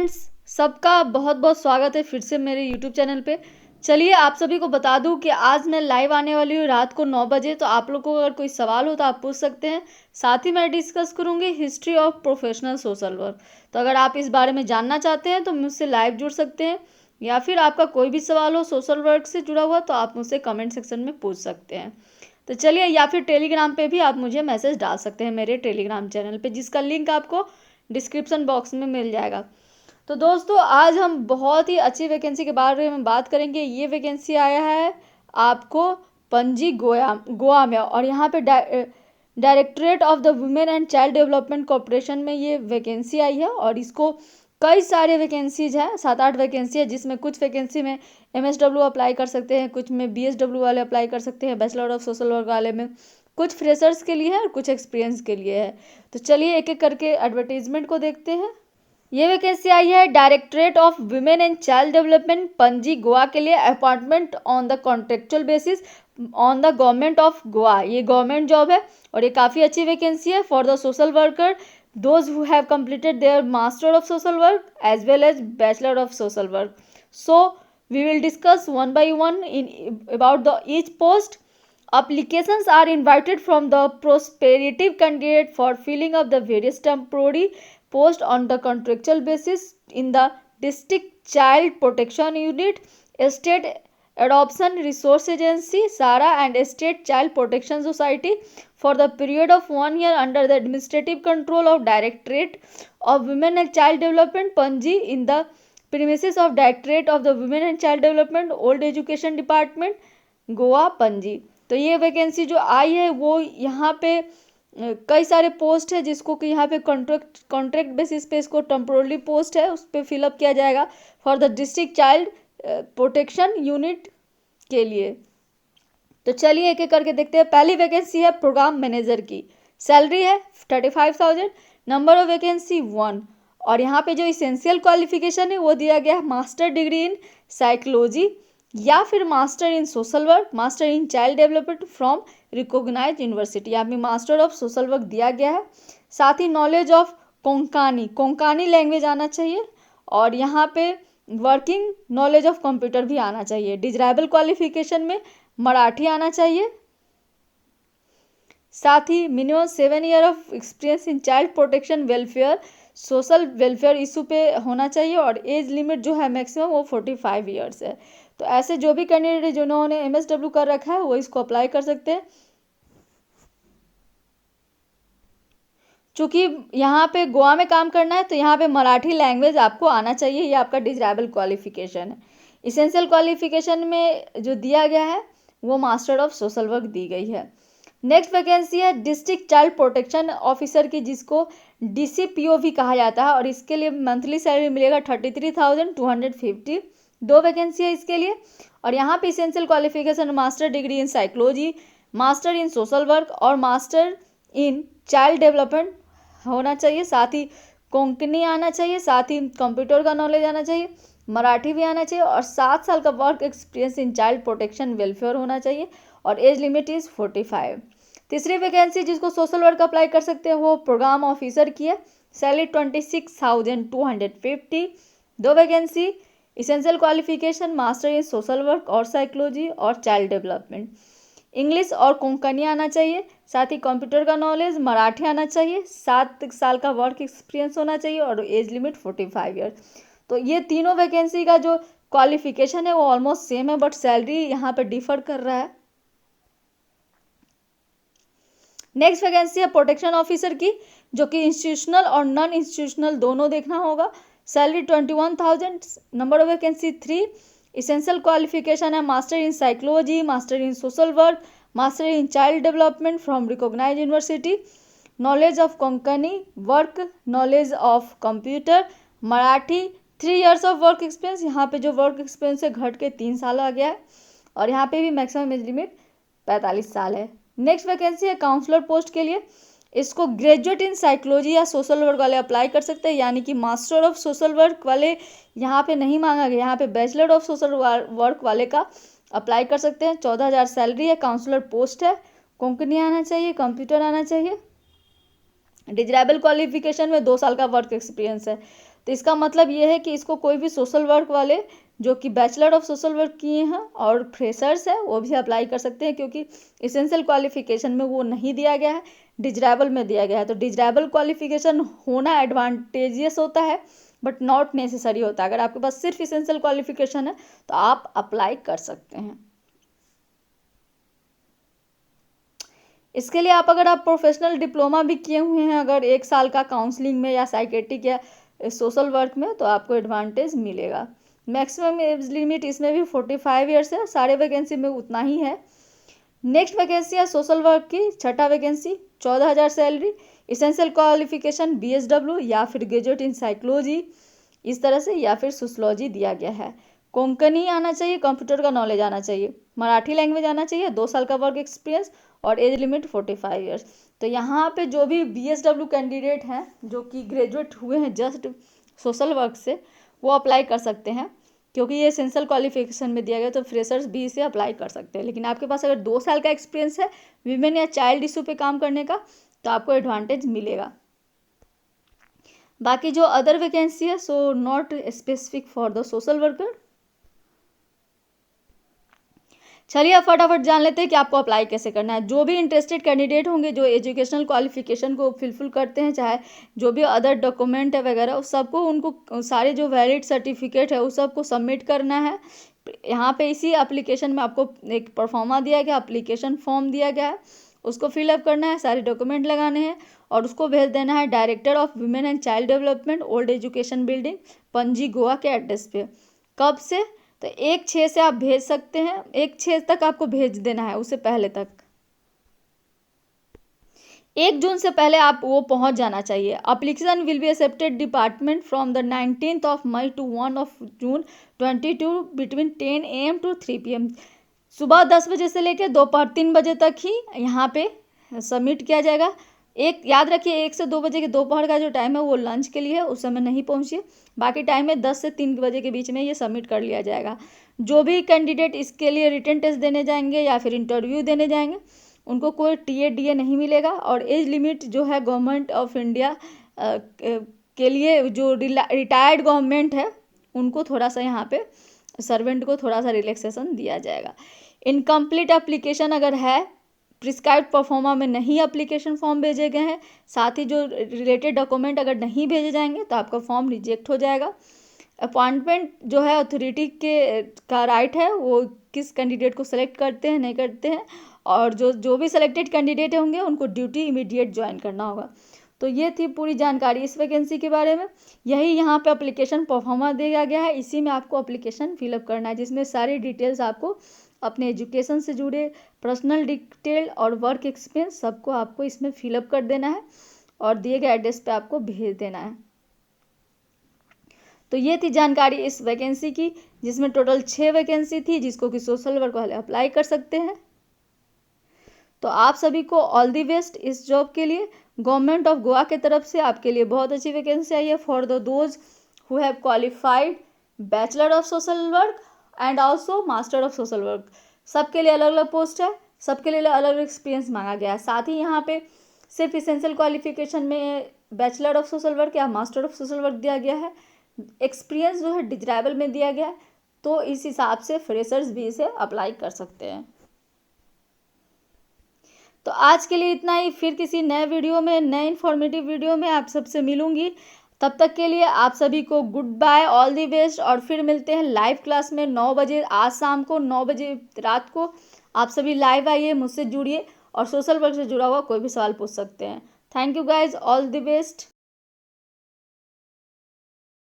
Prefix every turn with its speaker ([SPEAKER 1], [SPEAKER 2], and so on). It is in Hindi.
[SPEAKER 1] फ्रेंड्स, सबका बहुत बहुत स्वागत है फिर से मेरे यूट्यूब चैनल पे। चलिए आप सभी को बता दूं कि आज मैं लाइव आने वाली हूँ रात को 9 बजे। तो आप लोगों को अगर कोई सवाल हो तो आप पूछ सकते हैं। साथ ही मैं डिस्कस करूँगी history of professional social work. तो अगर आप इस बारे में जानना चाहते हैं तो मुझसे लाइव जुड़ सकते हैं, या फिर आपका कोई भी सवाल हो सोशल वर्क से जुड़ा हुआ तो आप मुझसे कमेंट सेक्शन में पूछ सकते हैं। तो चलिए, या फिर टेलीग्राम पे भी आप मुझे मैसेज डाल सकते हैं मेरे टेलीग्राम चैनल पे, जिसका लिंक आपको डिस्क्रिप्शन बॉक्स में मिल जाएगा। तो दोस्तों, आज हम बहुत ही अच्छी वैकेंसी के बारे में बात करेंगे। ये वैकेंसी आया है आपको पणजी गोवा में, और यहाँ पे directorate of the women and child development corporation में ये वैकेंसी आई है। और इसको कई सारे वैकेंसीज हैं, 7-8 वैकेंसी है, जिसमें कुछ वैकेंसी में MSW अप्लाई कर सकते हैं, कुछ में BSW वाले अप्लाई कर सकते हैं, बैचलर ऑफ सोशल वर्क वाले में, कुछ फ्रेशर्स के लिए है और कुछ एक्सपीरियंस के लिए है। तो चलिए एक एक करके एडवर्टीजमेंट को देखते हैं। ये वैकेंसी आई है directorate of women and child development Panaji Goa के लिए। Appointment on the contractual basis on the government of Goa. ये गवर्नमेंट जॉब है और ये काफ़ी अच्छी वैकेंसी है for the social worker those who have completed their master of social work as well as bachelor of social work. So we will discuss one by one in about the each post. Applications are invited from the prospective candidate for filling up the various temporary post on the contractual basis in the district child protection unit, state adoption resource agency SARA, and state child protection society for the period of 1 year under the administrative control of Directorate of Women and Child Development Panji in the premises of Directorate of the Women and Child Development Old Education Department Goa Panaji. तो ये वैकेंसी जो आई है वो यहाँ पे कई सारे पोस्ट है, जिसको कि यहाँ पे कॉन्ट्रैक्ट बेसिस पे इसको टेम्पोररी पोस्ट है, उस पर फिलअप किया जाएगा for the district child protection unit के लिए। तो चलिए एक एक करके देखते हैं। पहली वैकेंसी है प्रोग्राम मैनेजर की। सैलरी है 35,000। Number of vacancy 1। और यहाँ पे जो इसेंशियल क्वालिफिकेशन है वो दिया गया है मास्टर डिग्री इन साइकोलॉजी या फिर master in social work, master in child development from recognised university. यहाँ पे मास्टर ऑफ सोशल वर्क दिया गया है। साथ ही नॉलेज ऑफ कोंकानी लैंग्वेज आना चाहिए, और यहाँ पे वर्किंग नॉलेज ऑफ कंप्यूटर भी आना चाहिए। डिजराइबल क्वालिफिकेशन में मराठी आना चाहिए। साथ ही minimum 7 year of experience in child protection welfare social welfare issue पे होना चाहिए, और एज लिमिट जो है मैक्सिमम वो 45 ईयर्स है। तो ऐसे जो भी कैंडिडेट जिन्होंने MSW कर रखा है वो इसको अप्लाई कर सकते हैं। चूँकि यहाँ पे गोवा में काम करना है तो यहाँ पे मराठी लैंग्वेज आपको आना चाहिए, ये आपका डिजराइबल क्वालिफिकेशन है। इसेंशियल क्वालिफिकेशन में जो दिया गया है वो मास्टर ऑफ सोशल वर्क दी गई है। नेक्स्ट वैकेंसी है डिस्ट्रिक्ट चाइल्ड प्रोटेक्शन ऑफिसर की, जिसको DCPO भी कहा जाता है, और इसके लिए मंथली सैलरी मिलेगा 33,250। 2 वैकेंसी है इसके लिए। और यहाँ पे essential qualification master degree in psychology, master in social work और मास्टर इन चाइल्ड डेवलपमेंट होना चाहिए। साथ ही कोंकणी आना चाहिए, साथ ही कंप्यूटर का नॉलेज आना चाहिए, मराठी भी आना चाहिए, और 7 साल का work experience in child protection welfare होना चाहिए, और एज लिमिट इज़ 45। तीसरी वैकेंसी जिसको सोशल वर्क अप्लाई कर सकते हैं वो प्रोग्राम ऑफिसर की है। Salary 26,250। 2 vacancy, essential qualification master in social work और साइकोलॉजी और चाइल्ड डेवलपमेंट। इंग्लिश और कोंकणी आना चाहिए, साथ ही कंप्यूटर का नॉलेज, मराठी आना चाहिए, 7 साल का वर्क एक्सपीरियंस होना चाहिए, और एज लिमिट 45 ईयर। तो ये तीनों वैकेंसी का जो क्वालिफिकेशन है वो ऑलमोस्ट सेम है, बट सैलरी यहाँ पे डिफर कर रहा है। नेक्स्ट वैकेंसी है प्रोटेक्शन ऑफिसर की, जो कि इंस्टीट्यूशनल और नॉन इंस्टीट्यूशनल दोनों देखना होगा। Salary 21,000। Number of vacancy 3। Essential qualification है master in psychology, master in social work, master in child development from recognised university, knowledge of Konkani, work knowledge of computer, Marathi, 3 years of work experience. यहाँ पे जो वर्क एक्सपीरियंस है घट के 3 साल आ गया है, और यहाँ पे भी मैक्सिमम एज लिमिट 45 साल है। नेक्स्ट वैकेंसी है काउंसलर पोस्ट के लिए। इसको ग्रेजुएट इन साइकोलॉजी या सोशल वर्क वाले अप्लाई कर सकते हैं, यानी कि मास्टर ऑफ सोशल वर्क वाले यहाँ पे नहीं मांगा गया, यहाँ पे बैचलर ऑफ सोशल वर्क वाले का अप्लाई कर सकते हैं। 14,000 सैलरी है, काउंसलर पोस्ट है, कोंकणी आना चाहिए, कंप्यूटर आना चाहिए। डिजरेबल क्वालिफिकेशन में 2 साल का वर्क एक्सपीरियंस है। तो इसका मतलब ये है कि इसको कोई भी सोशल वर्क वाले जो कि बैचलर ऑफ सोशल वर्क किए हैं और फ्रेशर्स है वो भी अप्लाई कर सकते हैं, क्योंकि इसेंशियल क्वालिफिकेशन में वो नहीं दिया गया है, डिजरेबल में दिया गया है। तो डिजरेबल क्वालिफिकेशन होना एडवांटेजियस होता है बट नॉट नेसेसरी होता है। अगर आपके पास सिर्फ इसेंशियल क्वालिफिकेशन है तो आप अप्लाई कर सकते हैं। इसके लिए अगर आप प्रोफेशनल डिप्लोमा भी किए हुए हैं, अगर 1 साल का काउंसलिंग में या साइकेट्रिक या सोशल वर्क में, तो आपको एडवांटेज मिलेगा। मैक्सिमम एज लिमिट इसमें भी 45 ईयर्स है, सारे वैकेंसी में उतना ही है। नेक्स्ट वैकेंसी है सोशल वर्क की, छठा vacancy, 14,000 salary, essential qualification BSW या फिर ग्रेजुएट इन साइकोलॉजी इस तरह से, या फिर सोशलॉजी दिया गया है। कोंकणी आना चाहिए, कंप्यूटर का नॉलेज आना चाहिए, मराठी लैंग्वेज आना चाहिए, 2 साल का वर्क एक्सपीरियंस और एज लिमिट 45 ईयर्स। तो यहाँ पे जो भी BSW कैंडिडेट हैं जो कि ग्रेजुएट हुए हैं जस्ट सोशल वर्क से, वो अप्लाई कर सकते हैं, क्योंकि ये एसेंशियल क्वालिफिकेशन में दिया गया। तो फ्रेशर्स भी इसे अप्लाई कर सकते हैं। लेकिन आपके पास अगर 2 साल का एक्सपीरियंस है वीमेन या चाइल्ड इशू पे काम करने का, तो आपको एडवांटेज मिलेगा। बाकी जो अदर वैकेंसी है so not specific for the social worker. चलिए अब फटाफट जान लेते हैं कि आपको अप्लाई कैसे करना है। जो भी इंटरेस्टेड कैंडिडेट होंगे जो एजुकेशनल क्वालिफिकेशन को फुलफिल करते हैं, चाहे जो भी अदर डॉक्यूमेंट है वगैरह, उस सबको उनको सारे जो वैलिड सर्टिफिकेट है उस सबको सबमिट करना है। यहाँ पे इसी एप्लीकेशन में आपको एक परफॉर्मा दिया गया, एप्लीकेशन फॉर्म दिया गया है, उसको फिलअप करना है, सारे डॉक्यूमेंट लगाने हैं और उसको भेज देना है director of women and child development, old education building, Panaji Goa के एड्रेस पे। कब से? तो 1/6 से आप भेज सकते हैं, 1/6 तक आपको भेज देना है, उससे पहले तक 1 जून से पहले आप वो पहुंच जाना चाहिए। Application will be accepted department from the 19 May to 1 June 2022 between 10 AM to 3 PM। सुबह 10 बजे से लेकर दोपहर 3 बजे तक ही यहाँ पे सबमिट किया जाएगा। एक याद रखिए 1 से 2 बजे के दोपहर का जो टाइम है वो लंच के लिए है, उस समय नहीं पहुँचिए। बाकी टाइम में 10 से 3 बजे के बीच में ये सबमिट कर लिया जाएगा। जो भी कैंडिडेट इसके लिए रिटन टेस्ट देने जाएंगे या फिर इंटरव्यू देने जाएंगे, उनको कोई TA DA नहीं मिलेगा। और एज लिमिट जो है गवर्नमेंट ऑफ इंडिया के लिए जो रिटायर्ड गवर्नमेंट है उनको थोड़ा सा यहाँ पे सर्वेंट को थोड़ा सा रिलैक्सेशन दिया जाएगा। इनकम्प्लीट एप्लीकेशन अगर है, प्रिस्क्राइब्ड परफॉर्मा में नहीं एप्लीकेशन फॉर्म भेजे गए हैं, साथ ही जो रिलेटेड डॉक्यूमेंट अगर नहीं भेजे जाएंगे तो आपका फॉर्म रिजेक्ट हो जाएगा। अपॉइंटमेंट जो है अथॉरिटी का राइट है, वो किस कैंडिडेट को सेलेक्ट करते हैं नहीं करते हैं, और जो भी सेलेक्टेड कैंडिडेट होंगे उनको ड्यूटी इमीडिएट ज्वाइन करना होगा। तो ये थी पूरी जानकारी इस वैकेंसी के बारे में। यही यहाँ पे एप्लीकेशन परफॉर्मा दिया गया है, इसी में आपको एप्लीकेशन फिलअप करना है, जिसमें सारी डिटेल्स आपको अपने एजुकेशन से जुड़े पर्सनल डिटेल और वर्क एक्सपीरियंस सबको आपको इसमें फिलअप कर देना है और दिए गए एड्रेस पे आपको भेज देना है। तो ये थी जानकारी इस वैकेंसी की, जिसमें टोटल 6 वैकेंसी थी, जिसको कि सोशल वर्क वाले अप्लाई कर सकते हैं। तो आप सभी को ऑल दी बेस्ट इस जॉब के लिए। गवर्नमेंट ऑफ गोवा के तरफ से आपके लिए बहुत अच्छी वैकेंसी आई है for those who have qualified bachelor of social work and also master of social work. सबके लिए अलग अलग पोस्ट है, सबके लिए अलग अलग एक्सपीरियंस मांगा गया है। साथ ही यहाँ पे सिर्फ इसेंशियल क्वालिफिकेशन में बैचलर ऑफ सोशल वर्क या मास्टर ऑफ सोशल वर्क दिया गया है, एक्सपीरियंस जो है डिजरेबल में दिया गया है। तो इस हिसाब से फ्रेशर्स भी इसे अप्लाई कर सकते हैं। तो आज के लिए इतना ही, फिर किसी नए वीडियो में, नए इन्फॉर्मेटिव वीडियो में आप सबसे मिलूंगी। तब तक के लिए आप सभी को good bye, all the best, और फिर मिलते हैं लाइव क्लास में 9 बजे, आज शाम को 9 बजे रात को। आप सभी लाइव आइए, मुझसे जुड़िए और सोशल वर्क से जुड़ा हुआ कोई भी सवाल पूछ सकते हैं। Thank you guys, all the best.